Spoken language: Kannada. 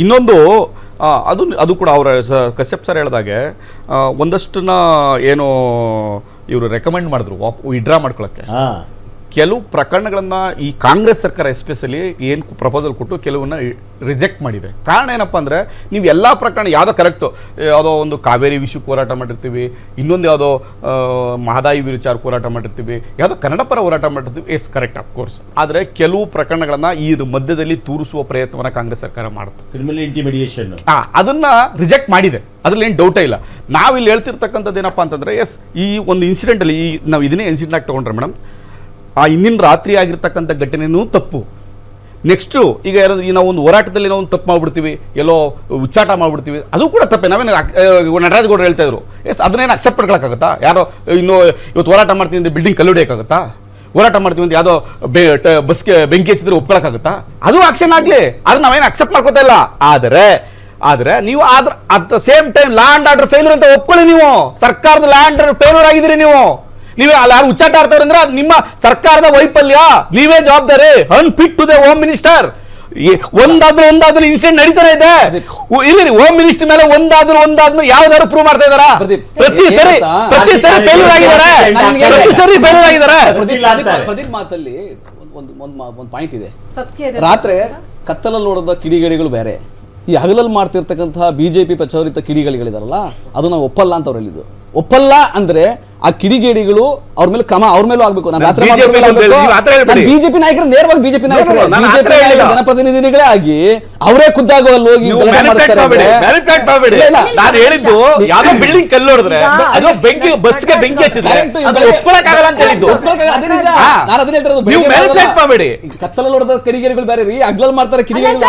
ಇನ್ನೊಂದು ಅದು ಕೂಡ ಅವರ ಕಶ್ಯಪ್ ಸರ್ ಹೇಳಿದಾಗೆ ಒಂದಷ್ಟನ್ನ ಏನು ಇವರು ರೆಕಮೆಂಡ್ ಮಾಡಿದ್ರು ವಿಡ್ರಾ ಮಾಡ್ಕೊಳ್ಳೋಕ್ಕೆ. ಕೆಲವು ಪ್ರಕರಣಗಳನ್ನ ಈ ಕಾಂಗ್ರೆಸ್ ಸರ್ಕಾರ ಎಸ್ಪೆಷಲಿ ಏನು ಪ್ರಪೋಸಲ್ ಕೊಟ್ಟು ಕೆಲವನ್ನ ರಿಜೆಕ್ಟ್ ಮಾಡಿದೆ. ಕಾರಣ ಏನಪ್ಪ ಅಂದರೆ, ನೀವು ಎಲ್ಲ ಪ್ರಕರಣ ಯಾವುದೋ ಕರೆಕ್ಟು, ಯಾವುದೋ ಒಂದು ಕಾವೇರಿ ವಿಷಯಕ್ಕೆ ಹೋರಾಟ ಮಾಡಿರ್ತೀವಿ, ಇನ್ನೊಂದು ಯಾವುದೋ ಮಹದಾಯಿ ವಿಚಾರ ಹೋರಾಟ ಮಾಡಿರ್ತೀವಿ, ಯಾವುದೋ ಕನ್ನಡ ಪರ ಹೋರಾಟ ಮಾಡಿರ್ತೀವಿ, ಎಸ್ ಕರೆಕ್ಟ್ ಅಫ್ಕೋರ್ಸ್. ಆದರೆ ಕೆಲವು ಪ್ರಕರಣಗಳನ್ನ ಈ ಮಧ್ಯದಲ್ಲಿ ತೂರಿಸುವ ಪ್ರಯತ್ನವನ್ನು ಕಾಂಗ್ರೆಸ್ ಸರ್ಕಾರ ಮಾಡುತ್ತೆ. ಕ್ರಿಮಿನಲ್ ಇಂಟಿಮಿಡಿಯೇಷನ್ ಅದನ್ನ ರಿಜೆಕ್ಟ್ ಮಾಡಿದೆ, ಅದ್ರಲ್ಲಿ ಏನು ಡೌಟೇ ಇಲ್ಲ. ನಾವಿಲ್ಲಿ ಹೇಳ್ತಿರ್ತಕ್ಕಂಥದ್ದು ಏನಪ್ಪ ಅಂತಂದರೆ, ಎಸ್ ಈ ಒಂದು ಇನ್ಸಿಡೆಂಟಲ್ಲಿ ನಾವು ಇದನ್ನೇ ಇನ್ಸಿಡೆಂಟ್ ಆಗಿ ತೊಗೊಂಡ್ರೆ ಮೇಡಮ್, ಆ ಇಂದಿನ ರಾತ್ರಿ ಆಗಿರ್ತಕ್ಕಂಥ ಘಟನೆಯೂ ತಪ್ಪು. ನೆಕ್ಸ್ಟು ಈಗ ನಾವು ಒಂದು ಹೋರಾಟದಲ್ಲಿ ನಾವು ಒಂದು ತಪ್ಪು ಮಾಡ್ಬಿಡ್ತೀವಿ, ಎಲ್ಲೋ ಉಚ್ಚಾಟ ಮಾಡ್ಬಿಡ್ತೀವಿ, ಅದು ಕೂಡ ತಪ್ಪೆ. ನಾವೇನು ನಟರಾಜ್ ಗೌಡ್ರು ಹೇಳ್ತಾ ಇದ್ರು, ಎಸ್ ಅದನ್ನೇನು ಅಕ್ಸೆಪ್ಟ್ ಮಾಡ್ಕೊಳಕ್ಕಾಗತ್ತಾ? ಯಾರೋ ಇನ್ನೂ ಇವತ್ತು ಹೋರಾಟ ಮಾಡ್ತೀವಿ ಅಂತ ಬಿಲ್ಡಿಂಗ್ ಕಲ್ಲು ಹೊಡಿಯೋಕ್ಕಾಗತ್ತಾ? ಹೋರಾಟ ಮಾಡ್ತೀವಿ ಅಂತ ಯಾವುದೋ ಬಸ್ಗೆ ಬೆಂಕಿ ಹಚ್ಚಿದ್ರೆ ಒಪ್ಕೊಳಕ್ಕಾಗತ್ತಾ? ಅದು ಆಕ್ಷನ್ ಆಗಲಿ, ಅದು ನಾವೇನು ಅಕ್ಸೆಪ್ಟ್ ಮಾಡ್ಕೋತಾ ಇಲ್ಲ. ಆದರೆ ನೀವು at the same time law and order failure ಅಂತ ಒಪ್ಕೊಳ್ಳಿ. ನೀವು ಸರ್ಕಾರದ ಲಾ ಅಂಡ್ ಆರ್ಡರ್ ಫೇಲ್ಯೂರ್ ಆಗಿದ್ದೀರಿ. ನೀವೇ ಅಲ್ಲಿ ಯಾರು ಉಚ್ಚಾಟ ಆಡ್ತಾರೆ ಅಂದ್ರೆ ಅದು ನಿಮ್ಮ ಸರ್ಕಾರದ ವೈಫಲ್ಯ, ನೀವೇ ಜವಾಬ್ದಾರಿ. Unfit to the home minister. ಒಂದಾದ್ರೂ ಇನ್ಸಿಡೆಂಟ್ ನಡೀತಾನೆ ಇದೆ. ಇಲ್ಲಿ ಹೋಮ್ ಮಿನಿಸ್ಟರ್ ಮೇಲೆ ಒಂದಾದ್ಮೇಲೆ ಯಾವ್ದಾದ್ರು ಪ್ರೂವ್ ಮಾಡ್ತಾ ಇದಾರ? ಪ್ರತಿ ಸರಿ ಫೇಲ್ಯೂರ್ ಆಗಿದ್ದಾರೆ. ಪ್ರದೀಪ್ ಮಾತಲ್ಲಿ ಒಂದು ಪಾಯಿಂಟ್ ಇದೆ. ರಾತ್ರಿ ಕತ್ತಲಲ್ಲಿ ನೋಡೋದ ಕಿಡಿಗೇಡಿಗಳು ಬೇರೆ, ಈ ಹಗಲಲ್ಲಿ ಮಾಡ್ತಿರ್ತಕ್ಕಂತಹ ಬಿಜೆಪಿ ಪ್ರಚೋದಿತ ಕಿಡಿಗಳಿದಾರಲ್ಲ, ಅದು ನಾವು ಒಪ್ಪಲ್ಲ ಅಂತ ಅವ್ರು ಹೇಳಿದ್ದು. ಒಪ್ಪಲ್ಲ ಅಂದ್ರೆ ಆ ಕಿಡಿಗೇಡಿಗಳು ಅವ್ರ ಮೇಲೆ ಕ್ರಮ ಅವ್ರ ಮೇಲೂ ಆಗ್ಬೇಕು. ಬಿಜೆಪಿ ನಾಯಕರು ನೇರವಾಗಿ ಬಿಜೆಪಿ ನಾಯಕರು ಜನಪ್ರತಿನಿಧಿಗಳೇ ಆಗಿ ಅವರೇ ಖುದ್ದಾಗಿ ಅಲ್ಲಿ ಹೋಗಿ ಬಿಲ್ಡಿಂಗ್ ಕಲ್ಲೋಡಿದ್ರೆ ಬಸ್ಗೆ ಬೆಂಕಿ ಹಚ್ಚಿದ್ರೆ ಕತ್ತಲಲ್ಲಿ ನೋಡಿದ ಕಿಡಿಗೇಡಿಗಳು ಬೇರೆ ರೀ, ಅಗ್ಲಲ್ಲಿ ಮಾಡ್ತಾರೆ ಕಿಡಿಗೇಡಿಗಳು.